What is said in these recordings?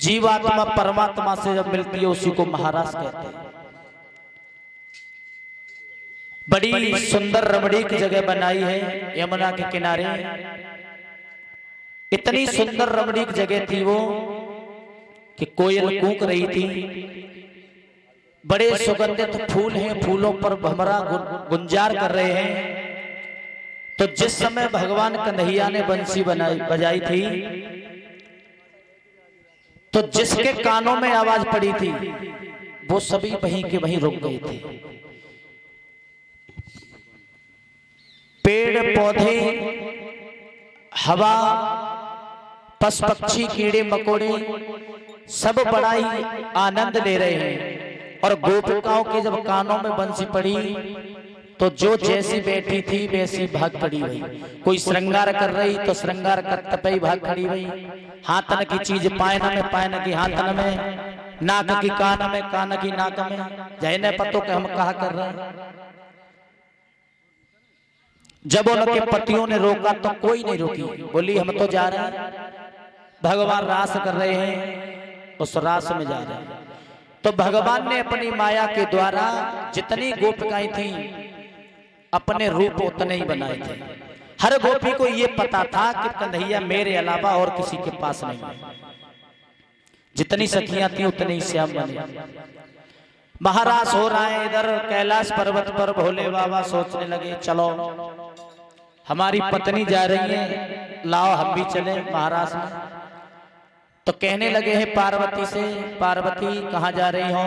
जीवात्मा परमात्मा से जब मिलती है उसी को महाराज कहते हैं। बड़ी सुंदर रमणीक जगह बनाई है यमुना के किनारे। इतनी सुंदर रमणीक जगह थी वो कि कोयल कूक रही थी। बड़े सुगंधित फूल हैं, फूलों पर भमरा गुंजार कर रहे हैं। तो जिस समय भगवान कन्हैया ने बंसी बजाई थी तो जिसके कानों में आवाज पड़ी थी वो सभी वहीं के वहीं रुक गए थे। पेड़ पौधे, हवा, पशु पक्षी, कीड़े मकोड़े सब बड़ा ही आनंद ले रहे हैं। और गोपिकाओं के जब कानों में बंसी पड़ी तो जो जैसी बैठी थी वैसी भाग खड़ी हुई। कोई श्रृंगार कर रही तो श्रृंगार करते पे ही भाग खड़ी हुई। हाथन की चीज पायन में, पायन की हाथन में, नाक की कान में, कान की नाक में। जैने पतो के हम कहा कर रहे हैं। जब उनके पतियों ने रोका तो कोई नहीं रोकी, बोली हम तो जा रहे हैं, भगवान रास कर रहे हैं, उस रास में जा रहे हैं। तो भगवान ने अपनी माया के द्वारा जितनी गोपिकाएं थी अपने रूप उतने ही बनाए थे। हर गोपी को यह पता था कि कन्हैया मेरे अलावा और किसी के पास नहीं है। जितनी सखियां थी उतने ही श्याम बने। महाराज हो रहा है इधर कैलाश पर्वत पर। भोले बाबा सोचने लगे चलो हमारी पत्नी जा रही है, लाओ हम भी चले महाराज में। तो कहने लगे हैं पार्वती से, पार्वती कहाँ जा रही हो?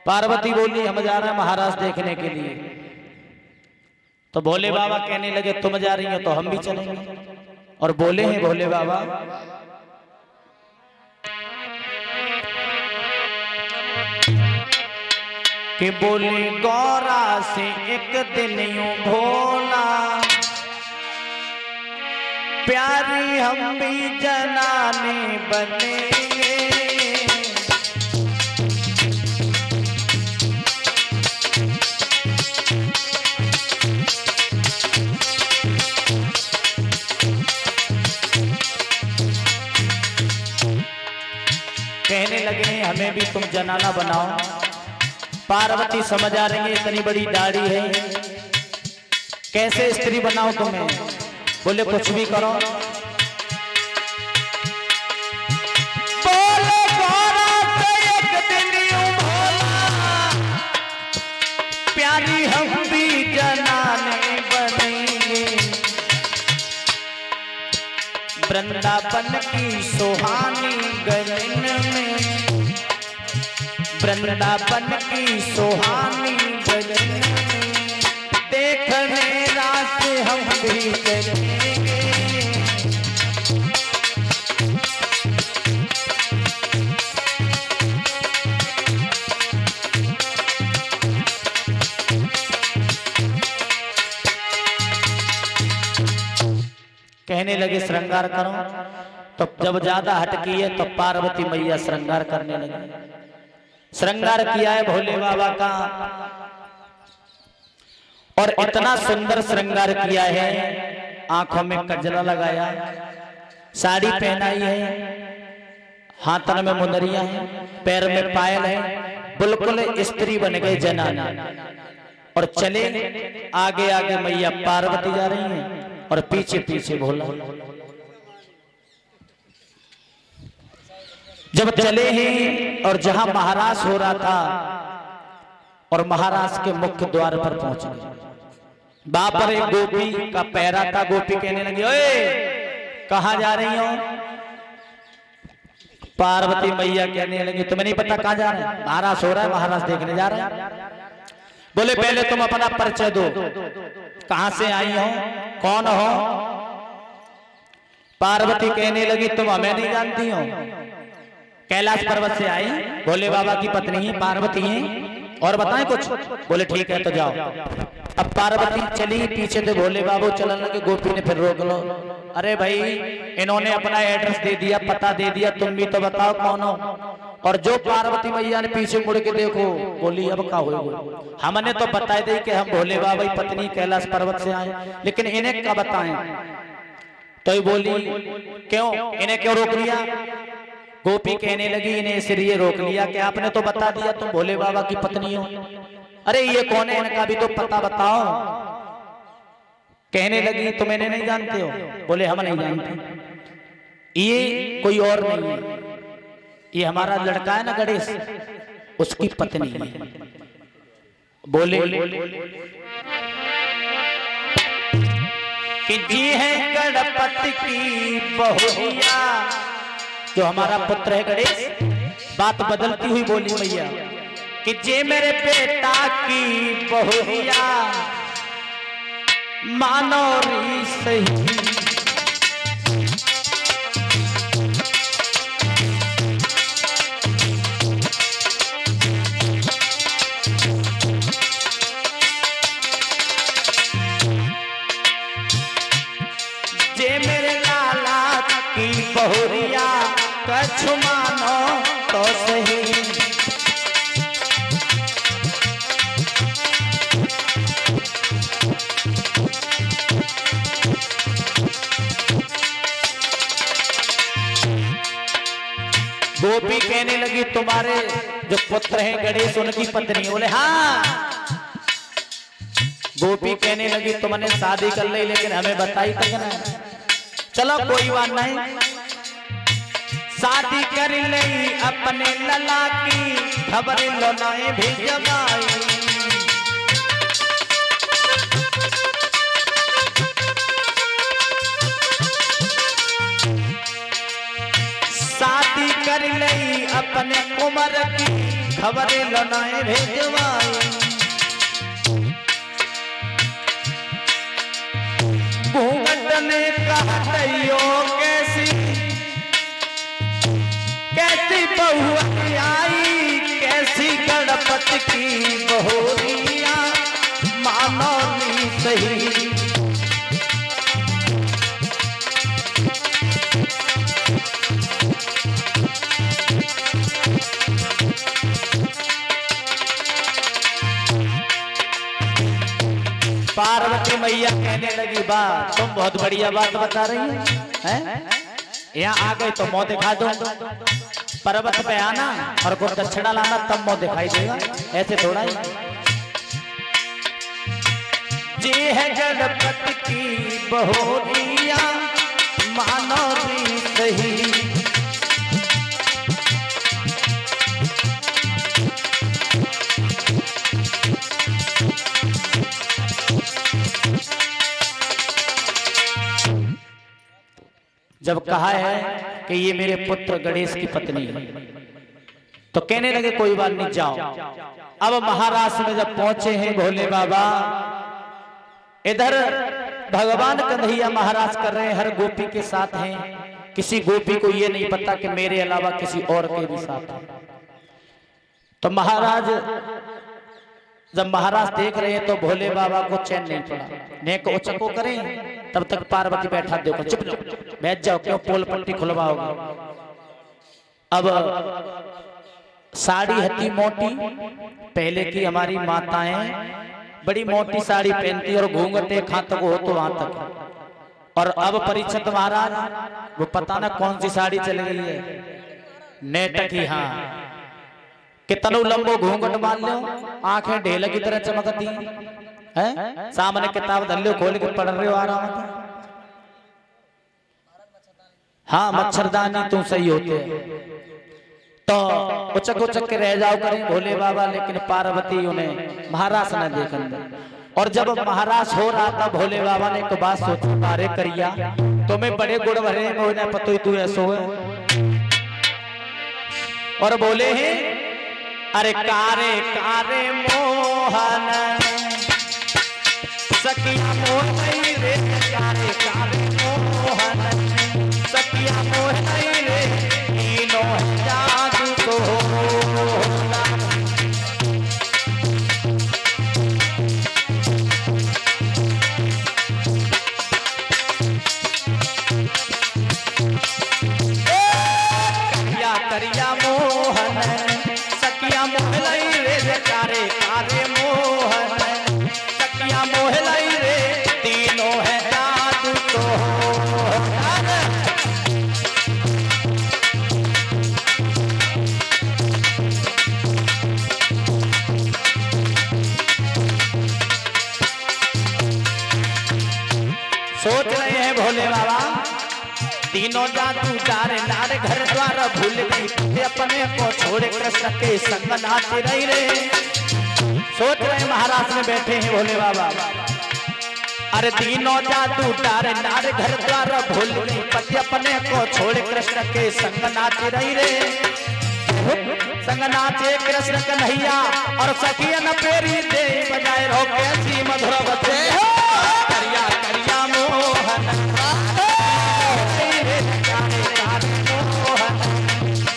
पार्वती बोली हम जा रहे हैं महाराज देखने के लिए। तो भोले बाबा कहने लगे तुम जा रही हो तो हम भी चलेंगे। और बोले हैं भोले बाबा कि बोले गौरा से एक दिन यूं भोला, प्यारी हम भी जनाने बनेंगे। कहने लगे हमें भी तुम जनाना बनाओ। पार्वती समझ आ रही है इतनी बड़ी दाढ़ी है, कैसे स्त्री बनाओ तुम्हें? बोले कुछ भी करो। बोले गौरा से एक दिन यूं भोला, प्यारी हम भी जनाने बनेंगे। वृंदावन की सुहानी गगन में, वृंदावन की सुहानी गगन में, देखने रात हम भी चलेंगे। कहने लगे श्रृंगार करो। तो जब ज्यादा हटकी है तो पार्वती मैया श्रृंगार करने लगी। श्रृंगार किया है भोले बाबा का और इतना सुंदर श्रृंगार किया है। आंखों में कजरा लगाया, साड़ी पहनाई है, हाथन में मुंदरियां हैं, पैर में पायल है, बिल्कुल स्त्री बन गए जनाना। और चले आगे आगे मैया पार्वती जा रही हैं और पीछे पीछे भोला। जब चले हैं और जहां महाराज हो रहा था और महाराज के मुख्य द्वार पर पहुंच गए। वहां पर एक गोपी का पैरा था। गोपी कहने लगी ओए कहां जा रही हो? पार्वती मैया कहने लगी तुम्हें नहीं पता कहां जा रहे हैं? महाराज हो रहा है, महाराज देखने जा रहे हैं। बोले पहले तुम अपना परिचय दो, कहां से आई हो, कौन हो? पार्वती कहने लगी तुम हमें नहीं जानती हो, कैलाश पर्वत से आई, भोले बाबा की पत्नी ही पार्वती है, और बताएं कुछ? बोले ठीक है तो जाओ। अब पार्वती चली, पीछे से भोले बाबू चलने लगे। गोपी ने फिर रोक लो। अरे भाई इन्होंने अपना एड्रेस दे दिया, पता दे दिया, तुम भी तो बताओ कौन हो? और जो पार्वती मैया ने पीछे मुड़ के देखो, बोली अब क्या होगा? हमने तो बता दी कि हम भोले बाबा की पत्नी कैलाश पर्वत से आए, लेकिन इन्हें क्या बताएं? तो बोली क्यों, इन्हें क्यों रोक लिया? गोपी कहने लगी, इन्हें इसलिए रोक लिया कि आपने तो बता दिया तुम भोले बाबा की पत्नी हो। अरे ये कौन है, इनका भी तो पता बताओ। कहने लगी तुम इन्हें नहीं जानते हो? बोले हम नहीं जानते, ये कोई और नहीं है, ये हमारा लड़का है ना गणेश, उसकी पत्नी है। बोले कि जी है गणपति की बहुरिया, जो हमारा पुत्र है गणेश। बात बदलती हुई बोली मैया कि जे मेरे बेटा की बहुरिया, मानो री सही। जे मेरे लाला की बहुरिया, कछु मानो तो सही। गोपी कहने लगी तुम्हारे जो पुत्र हैं गणेश, उनकी पत्नी? बोले हाँ। गोपी कहने लगी तुमने शादी कर ली लेकिन हमें बताई तक ना। चलो कोई बात नहीं, शादी कर ली अपने लला की, खबर लो नाए भेजवाई। शादी कर ली अपने उमर की, खबर लो नाए भेजवाई। घूंघट ने कहा कैसी कैसी बहू आई, कैसी गणपति की बहुरिया, मानो नी सही। पार्वती मैया कहने लगी बात तुम बहुत बढ़िया बात बता रही हैं? यहाँ आ गए तो मुंह दिखा दो, पर्वत पे आना और कुछ दक्षिणा लाना तब मुंह दिखाई देगा, ऐसे थोड़ा ही। जी है गणपति की बहुरिया, मानो री सही। जब कहा है कि ये मेरे पुत्र गणेश की पत्नी है, तो कहने लगे कोई बात नहीं जाओ। अब महाराष्ट्र में जब पहुंचे हैं भोले बाबा, इधर भगवान कन्हैया महाराज कर रहे हैं, हर गोपी के साथ हैं। किसी गोपी को ये नहीं पता कि मेरे अलावा किसी और के भी साथ है। तो महाराज जब महाराज देख रहे हैं तो भोले बाबा को चैन नहीं पड़ा। नेक उचको करें तब तक पार्वती बैठा देखो, चुप बैठ जाओ, क्यों पोल पट्टी खुलवाओगे। अब साड़ी हती मोटी, पहले की हमारी माताएं बड़ी मोटी साड़ी पहनती और घूंघट एक हाथ तक हो तो वहां तक। और अब परीक्षित महाराज वो पता ना कौन सी साड़ी चल गई है, नेटक ही। हाँ, कितनो लंबो घूंघट मान लो, आंखें ढेल की तरह चमकती हैं। सामने किताब धल्लो खोल के पढ़ रहे हो आराम से। हाँ, मच्छरदानी तुम सही होते तो उचक उचक के रह जाओ करें भोले बाबा, लेकिन पार्वती उन्हें महाराज न देखन। और जब महाराज हो रहा था भोले बाबा ने एक बात सोची, तारे करिया तुम्हें बड़े गुण भरे में पतो ही तू ऐसो है। और बोले हैं अरे कारे कारे मोहन सखिया मोह रे, कारे कारे मोहन सखिया मोह रे, तीनों जादू को करिया करिया मोहन सखिया मोह रे, कारे कारे मोहन सखिया मोह रे, तीनों है जादू को। तीनों जादू डारे नारे घर द्वार भूल गई अपने को छोड़े कृष्ण के संग नाचे रही रे। सोच रहे महाराज में बैठे हैं भोले बाबा। अरे तीनों जादू डारे नारे घर द्वार भूल गई पति अपने को छोड़े कृष्ण के संग नाचे रही रे। संग नाचे कृष्ण कन्हैया और सखियन पेरी दे बजाए रो कैसी मधुर बचे करिया करिया मोहन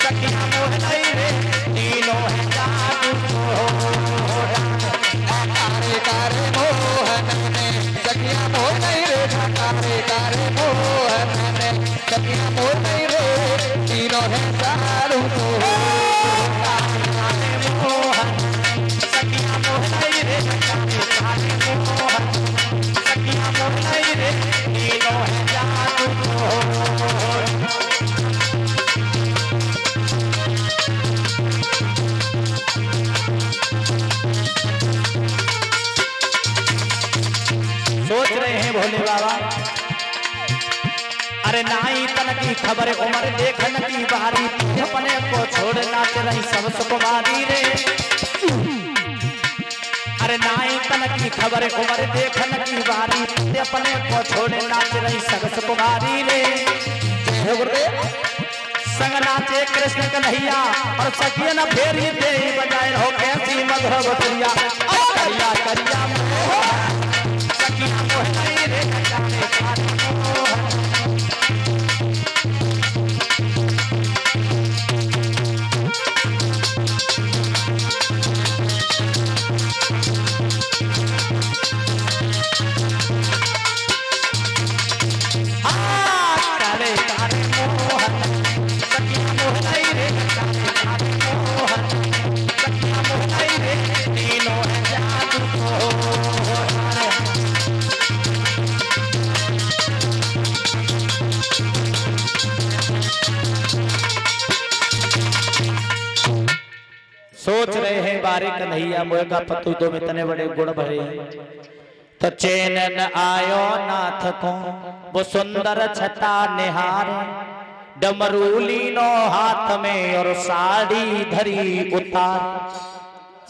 सखिया मोहन रे तीनों है जादू कारे कारे मोहन सखिया मोहन रे कारे कारे मोहन सखिया मोहन रे तीनों है जादू सोच रहे हैं भोले बाबा। अरे नाई तन की खबर उम्र देखन की बारी अपने को छोड़ नाच रही सब सुकुमारी रे। अरे नाई तन की खबर उम्र देखन की बारी अपने को छोड़ नाच रही सब सुकुमारी रे। संग नाचे कृष्ण कन्हैया और सखियन फेरी दे बजाए हो कैसी मधुर बतिया करिया करिया सखिया मोहन रे जाने कारे मोहन। सोच रहे हैं बारे कन्हैया मोह का पतु दो में तने बड़े गुण भरे तो चैन न आयो नाथ को वो सुंदर छटा निहार डमरूली नो हाथ में और साड़ी धरी उतार।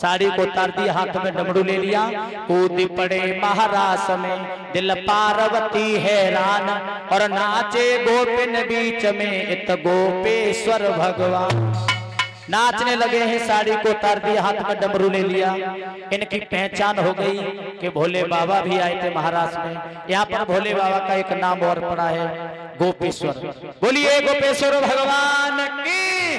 साड़ी को उतार दिया हाथ में डमरू ले लिया कूद पड़े महारास में दिल पार्वती हैरान और नाचे गोपिन बीच में इत गोपेश्वर भगवान। नाचने लगे हैं साड़ी को उतार दिया हाथ में डमरू ले लिया। इनकी पहचान हो गई कि भोले बाबा भी आए थे महाराष्ट्र में। यहाँ पर भोले बाबा का एक नाम और पड़ा है गोपेश्वर। बोलिए गोपेश्वर भगवान की।